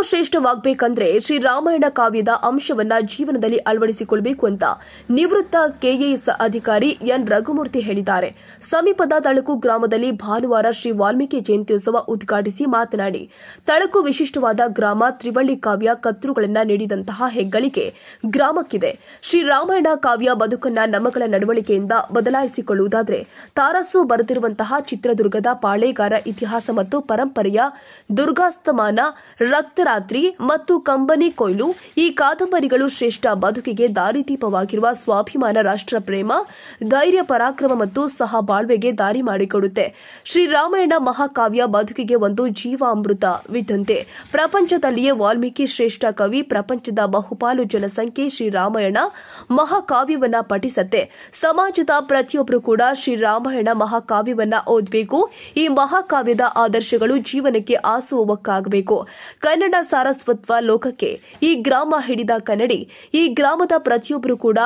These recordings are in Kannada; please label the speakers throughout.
Speaker 1: ಶ್ರೇಷ್ಠವಾಗಬೇಕಂದ್ರೆ ಶ್ರೀರಾಮಾಯಣ ಕಾವ್ಯದ ಅಂಶವನ್ನ ಜೀವನದಲ್ಲಿ ಅಳವಡಿಸಿಕೊಳ್ಳಬೇಕು ಅಂತ ನಿವೃತ್ತ ಕೆಎಎಸ್ ಅಧಿಕಾರಿ ಎನ್ ರಘುಮೂರ್ತಿ ಹೇಳಿದ್ದಾರೆ. ಸಮೀಪದ ತಳಕು ಗ್ರಾಮದಲ್ಲಿ ಭಾನುವಾರ ಶ್ರೀ ವಾಲ್ಮೀಕಿ ಜಯಂತ್ಯುತ್ಸವ ಉದ್ಘಾಟಿಸಿ ಮಾತನಾಡಿ, ತಳಕು ವಿಶಿಷ್ಟವಾದ ಗ್ರಾಮ, ತ್ರಿವಳ್ಳಿ ಕಾವ್ಯ ಕತ್ತುರುಗಳನ್ನ ನೀಡಿದಂತಹ ಹೆಗ್ಗಳಿಕೆ ಗ್ರಾಮಕ್ಕಿದೆ. ಶ್ರೀರಾಮಾಯಣ ಕಾವ್ಯ ಬದುಕನ್ನ ನಮ್ಮಗಳ ನಡವಳಿಕೆಯಿಂದ ಬದಲಾಯಿಸಿಕೊಳ್ಳುವುದಾದರೆ ತಾರಸು ಬರೆದಿರುವಂತಹ ಚಿತ್ರದುರ್ಗದ ಪಾಳೇಗಾರ ಇತಿಹಾಸ ಮತ್ತು ಪರಂಪರೆಯ ದುರ್ಗಾಸ್ತಮಾನ, ರಕ್ತರಾತ್ರಿ ಮತ್ತು ಕಂಬನಿ ಕೊಯ್ಲು ಈ ಕಾದಂಬರಿಗಳು ಶ್ರೇಷ್ಠ ಬದುಕಿಗೆ ದಾರಿದೀಪವಾಗಿರುವ ಸ್ವಾಭಿಮಾನ, ರಾಷ್ಟ್ರ ಪ್ರೇಮ, ಧೈರ್ಯ, ಪರಾಕ್ರಮ ಮತ್ತು ಸಹಬಾಳ್ವೆಗೆ ದಾರಿ ಮಾಡಿಕೊಡುತ್ತೆ. ಶ್ರೀರಾಮಾಯಣ ಮಹಾಕಾವ್ಯ ಬದುಕಿಗೆ ಒಂದು ಜೀವಾಮೃತವಿದ್ದಂತೆ. ಪ್ರಪಂಚದಲ್ಲಿಯೇ ವಾಲ್ಮೀಕಿ ಶ್ರೇಷ್ಠ ಕವಿ. ಪ್ರಪಂಚದ ಬಹುಪಾಲು ಜನಸಂಖ್ಯೆ ಶ್ರೀರಾಮಾಯಣ ಮಹಾಕಾವ್ಯವನ್ನ ಪಠಿಸತ್ತೆ. ಸಮಾಜದ ಪ್ರತಿಯೊಬ್ಬರು ಕೂಡ ಶ್ರೀರಾಮಾಯಣ ಮಹಾಕಾವ್ಯವನ್ನ ಓದಬೇಕು. ಈ ಮಹಾಕಾವ್ಯದ ಆದರ್ಶಗಳು ಜೀವನಕ್ಕೆ ಆಸುವಕ್ಕಾಗಬೇಕು. ಕನ್ನಡ ಸಾರಸ್ವತ್ವ ಲೋಕಕ್ಕೆ ಈ ಗ್ರಾಮ ಹಿಡಿದ ಕನ್ನಡಿ. ಈ ಗ್ರಾಮದ ಪ್ರತಿಯೊಬ್ಬರು ಕೂಡ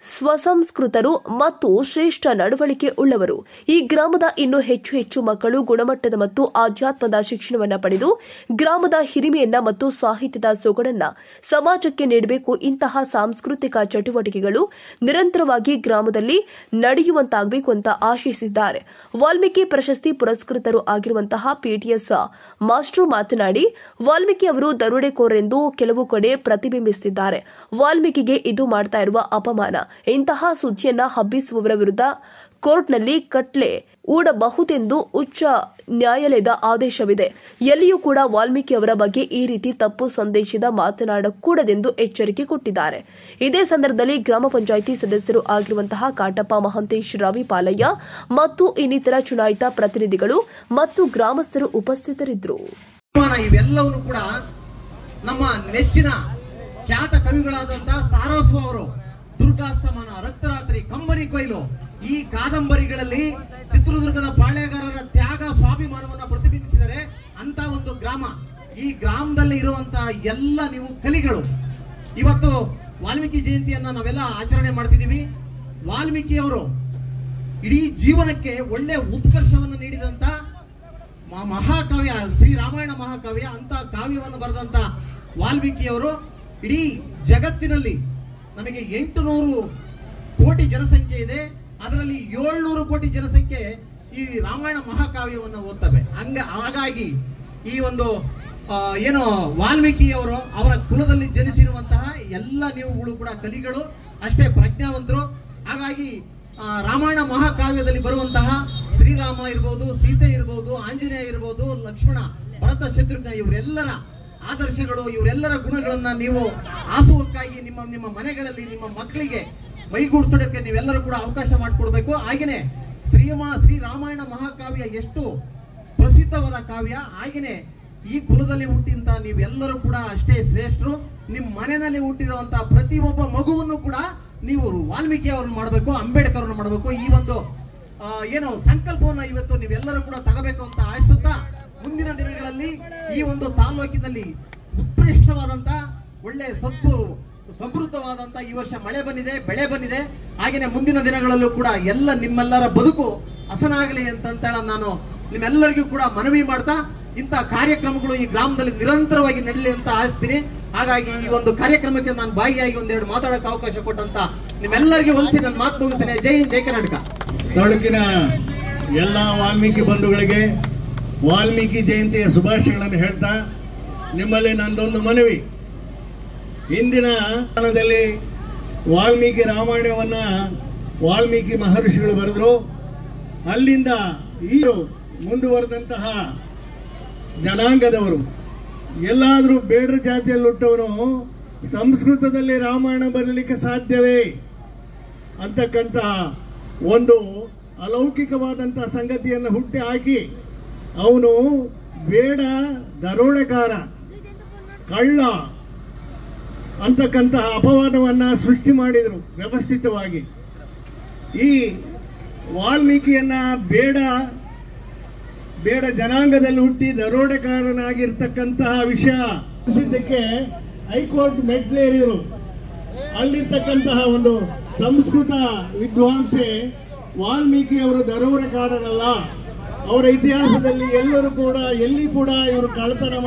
Speaker 1: ಸ್ವಸಂಸ್ಕೃತರು ಮತ್ತು ಶ್ರೇಷ್ಠ ನಡವಳಿಕೆ ಉಳ್ಳವರು. ಈ ಗ್ರಾಮದ ಇನ್ನೂ ಹೆಚ್ಚು ಮಕ್ಕಳು ಗುಣಮಟ್ಟದ ಮತ್ತು ಆಧ್ಯಾತ್ಮದ ಶಿಕ್ಷಣವನ್ನು ಪಡೆದು ಗ್ರಾಮದ ಹಿರಿಮೆಯನ್ನ ಮತ್ತು ಸಾಹಿತ್ಯದ ಸೊಗಡನ್ನ ಸಮಾಜಕ್ಕೆ ನೀಡಬೇಕು. ಇಂತಹ ಸಾಂಸ್ಕೃತಿಕ ಚಟುವಟಿಕೆಗಳು ನಿರಂತರವಾಗಿ ಗ್ರಾಮದಲ್ಲಿ ನಡೆಯುವಂತಾಗಬೇಕು ಅಂತ ಆಶಿಸಿದ್ದಾರೆ. ವಾಲ್ಮೀಕಿ ಪ್ರಶಸ್ತಿ ಪುರಸ್ಕೃತರು ಆಗಿರುವಂತಹ ಪಿಟಿಎಸ್ ಮಾಸ್ಟರ್ ಮಾತನಾಡಿ, ವಾಲ್ಮೀಕಿ ಅವರು ದರೋಡೆಕೋರೆಂದು ಕೆಲವು ಕಡೆ ಪ್ರತಿಬಿಂಬಿಸುತ್ತಿದ್ದಾರೆ. ವಾಲ್ಮೀಕಿಗೆ ಇದು ಮಾಡ್ತಾ ಇರುವ ಅಪಮಾನ. ಇಂತಹ ಸುದ್ದಿಯನ್ನ ಹಬ್ಬಿಸುವವರ ವಿರುದ್ಧ ಕೋರ್ಟ್ನಲ್ಲಿ ಕಟ್ಲೆ ಹೂಡಬಹುದೆಂದು ಉಚ್ಚ ನ್ಯಾಯಾಲಯದ ಆದೇಶವಿದೆ. ಎಲ್ಲಿಯೂ ಕೂಡ ವಾಲ್ಮೀಕಿ ಅವರ ಬಗ್ಗೆ ಈ ರೀತಿ ತಪ್ಪು ಸಂದೇಶದ ಮಾತನಾಡಕೂಡದೆಂದು ಎಚ್ಚರಿಕೆ ಕೊಟ್ಟಿದ್ದಾರೆ. ಇದೇ ಸಂದರ್ಭದಲ್ಲಿ ಗ್ರಾಮ ಪಂಚಾಯಿತಿ ಸದಸ್ಯರು ಆಗಿರುವಂತಹ ಕಾಟಪ್ಪ, ಮಹಂತೇಶ್, ರವಿ, ಪಾಲಯ್ಯ ಮತ್ತು ಇನ್ನಿತರ ಚುನಾಯಿತ ಪ್ರತಿನಿಧಿಗಳು ಮತ್ತು ಗ್ರಾಮಸ್ಥರು ಉಪಸ್ಥಿತರಿದ್ದರು.
Speaker 2: ಇವೆಲ್ಲವೂ ಕೂಡ ನಮ್ಮ ನೆಚ್ಚಿನ ಖ್ಯಾತ ಕವಿಗಳಾದಂತಹ ತಾರಸು ಅವರು ದುರ್ಗಾಸ್ತಮಾನ, ರಕ್ತರಾತ್ರಿ, ಕಂಬನಿ ಕೊಯ್ಲು ಈ ಕಾದಂಬರಿಗಳಲ್ಲಿ ಚಿತ್ರದುರ್ಗದ ಪಾಳೇಗಾರರ ತ್ಯಾಗ, ಸ್ವಾಭಿಮಾನವನ್ನ ಪ್ರತಿಬಿಂಬಿಸಿದರೆ ಅಂತ ಒಂದು ಗ್ರಾಮ. ಈ ಗ್ರಾಮದಲ್ಲಿ ಇರುವಂತಹ ಎಲ್ಲ ನೀವು ಕಲಿಗಳು. ಇವತ್ತು ವಾಲ್ಮೀಕಿ ಜಯಂತಿಯನ್ನ ನಾವೆಲ್ಲ ಆಚರಣೆ ಮಾಡ್ತಿದೀವಿ. ವಾಲ್ಮೀಕಿ ಅವರು ಇಡೀ ಜೀವನಕ್ಕೆ ಒಳ್ಳೆ ಉತ್ಕರ್ಷವನ್ನು ನೀಡಿದಂತ ಮಹಾಕಾವ್ಯ ಶ್ರೀರಾಮಾಯಣ ಮಹಾಕಾವ್ಯ ಅಂತ ಕಾವ್ಯವನ್ನು ಬರೆದಂತ ವಾಲ್ಮೀಕಿ ಅವರು ಇಡೀ ಜಗತ್ತಿನಲ್ಲಿ ನಮಗೆ 800 ಕೋಟಿ ಜನಸಂಖ್ಯೆ ಇದೆ. ಅದರಲ್ಲಿ 700 ಕೋಟಿ ಜನಸಂಖ್ಯೆ ಈ ರಾಮಾಯಣ ಮಹಾಕಾವ್ಯವನ್ನು ಓದ್ತವೆ. ಹಾಗಾಗಿ ಈ ಒಂದು ಏನು ವಾಲ್ಮೀಕಿ ಅವರು ಅವರ ಕುಲದಲ್ಲಿ ಜನಿಸಿರುವಂತಹ ಎಲ್ಲ ನೀವುಗಳು ಕೂಡ ಕಲಿಗಳು, ಅಷ್ಟೇ ಪ್ರಜ್ಞಾವಂತರು. ಹಾಗಾಗಿ ರಾಮಾಯಣ ಮಹಾಕಾವ್ಯದಲ್ಲಿ ಬರುವಂತಹ ಶ್ರೀರಾಮ ಇರ್ಬೋದು, ಸೀತೆ ಇರ್ಬೋದು, ಆಂಜನೇಯ ಇರ್ಬೋದು, ಲಕ್ಷ್ಮಣ, ಭರತ, ಶತ್ರುಘ್ನ ಇವರೆಲ್ಲರ ಆದರ್ಶಗಳು, ಇವರೆಲ್ಲರ ಗುಣಗಳನ್ನ ನೀವು ಆಸುವಕ್ಕಾಗಿ ನಿಮ್ಮ ಮನೆಗಳಲ್ಲಿ ನಿಮ್ಮ ಮಕ್ಕಳಿಗೆ ಮೈಗೂಡಿಸೋದಕ್ಕೆ ನೀವೆಲ್ಲರೂ ಕೂಡ ಅವಕಾಶ ಮಾಡಿಕೊಡ್ಬೇಕು. ಹಾಗೇನೆ ಶ್ರೀರಾಮಾಯಣ ಮಹಾಕಾವ್ಯ ಎಷ್ಟು ಪ್ರಸಿದ್ಧವಾದ ಕಾವ್ಯ, ಹಾಗೇನೆ ಈ ಕುಲದಲ್ಲಿ ಹುಟ್ಟಿಂತ ನೀವೆಲ್ಲರೂ ಕೂಡ ಅಷ್ಟೇ ಶ್ರೇಷ್ಠರು. ನಿಮ್ಮ ಮನೆಯಲ್ಲಿ ಹುಟ್ಟಿರುವಂತಹ ಪ್ರತಿಯೊಬ್ಬ ಮಗುವನ್ನು ಕೂಡ ನೀವು ವಾಲ್ಮೀಕಿ ಅವ್ರನ್ನ ಮಾಡಬೇಕು, ಅಂಬೇಡ್ಕರ್ ಅವ್ರನ್ನ ಮಾಡಬೇಕು. ಈ ಒಂದು ಏನು ಸಂಕಲ್ಪವನ್ನ ಇವತ್ತು ನೀವೆಲ್ಲರೂ ಕೂಡ ತಗೋಬೇಕು ಅಂತ ಆಶಿಸುತ್ತಾ, ಮುಂದಿನ ದಿನಗಳಲ್ಲಿ ಈ ಒಂದು ತಾಲೂಕಿನಲ್ಲಿ ಉತ್ಕೃಷ್ಟವಾದಂತ ಒಳ್ಳೆ ಸಮೃದ್ಧವಾದಂತ ಈ ವರ್ಷ ಮಳೆ ಬಂದಿದೆ, ಬೆಳೆ ಬಂದಿದೆ. ಹಾಗೇನೆ ಮುಂದಿನ ದಿನಗಳಲ್ಲೂ ಕೂಡ ನಿಮ್ಮೆಲ್ಲರ ಬದುಕು ಹಸನಾಗಲಿ ಅಂತ ನಾನು ನಿಮ್ಮೆಲ್ಲರಿಗೂ ಕೂಡ ಮನವಿ ಮಾಡ್ತಾ, ಇಂಥ ಕಾರ್ಯಕ್ರಮಗಳು ಈ ಗ್ರಾಮದಲ್ಲಿ ನಿರಂತರವಾಗಿ ನಡೀಲಿ ಅಂತ ಆಶಿಸ್ತೀನಿ. ಹಾಗಾಗಿ ಈ ಒಂದು ಕಾರ್ಯಕ್ರಮಕ್ಕೆ ನಾನು ಭಾಗಿಯಾಗಿ ಒಂದೆರಡು ಮಾತಾಡೋಕೆ ಅವಕಾಶ ಕೊಟ್ಟಂತ ನಿಮ್ಮೆಲ್ಲರಿಗೂ ಒಂದ್ಸಿ ನನ್ನ ಮಾತು ಮುಗಿಸ್ತೇನೆ. ಜೈ ಹಿಂದ್, ಜೈ ಕರ್ನಾಟಕ.
Speaker 3: ತಾಲೂಕಿನ ಎಲ್ಲ ವಾಲ್ಮೀಕಿ ಬಂಧುಗಳಿಗೆ ವಾಲ್ಮೀಕಿ ಜಯಂತಿಯ ಶುಭಾಶಯಗಳನ್ನು ಹೇಳ್ತಾ, ನಿಮ್ಮಲ್ಲಿ ನಂದೊಂದು ಮನವಿ. ಇಂದಿನ ಕಾಲದಲ್ಲಿ ವಾಲ್ಮೀಕಿ ರಾಮಾಯಣವನ್ನ ವಾಲ್ಮೀಕಿ ಮಹರ್ಷಿಗಳು ಬರೆದ್ರು. ಅಲ್ಲಿಂದ ಈ ಮುಂದುವರೆದಂತಹ ಜನಾಂಗದವರು ಎಲ್ಲಾದರೂ ಬೇಡರ ಜಾತಿಯಲ್ಲಿ ಹುಟ್ಟವನು ಸಂಸ್ಕೃತದಲ್ಲಿ ರಾಮಾಯಣ ಬರಲಿಕ್ಕೆ ಸಾಧ್ಯವೇ ಅಂತಕ್ಕಂತಹ ಒಂದು ಅಲೌಕಿಕವಾದಂತಹ ಸಂಗತಿಯನ್ನು ಹುಟ್ಟಿ ಹಾಕಿ ಅವನು ಬೇಡ, ದರೋಡೆಕಾರ, ಕಳ್ಳ ಅಂತಕ್ಕಂತಹ ಅಪವಾದವನ್ನ ಸೃಷ್ಟಿ ಮಾಡಿದರು ವ್ಯವಸ್ಥಿತವಾಗಿ. ಈ ವಾಲ್ಮೀಕಿಯನ್ನ ಬೇಡ ಜನಾಂಗದಲ್ಲಿ ಹುಟ್ಟಿ ದರೋಡೆಕಾರನಾಗಿರ್ತಕ್ಕಂತಹ ವಿಷಯ ಸಿದ್ಧಕ್ಕೆ ಹೈಕೋರ್ಟ್ ಮೆಟ್ಲೇರಿದರು. ಅಲ್ಲಿರ್ತಕ್ಕಂತಹ ಒಂದು ಸಂಸ್ಕೃತ ವಿದ್ವಾಂಸೆ ವಾಲ್ಮೀಕಿ ಅವರು ದರೋಡೆಕಾರನಲ್ಲ, ಅವರ ಇತಿಹಾಸದಲ್ಲಿ ಎಲ್ಲಿ ಕೂಡ ಇವರು ಕಳ್ಳತನ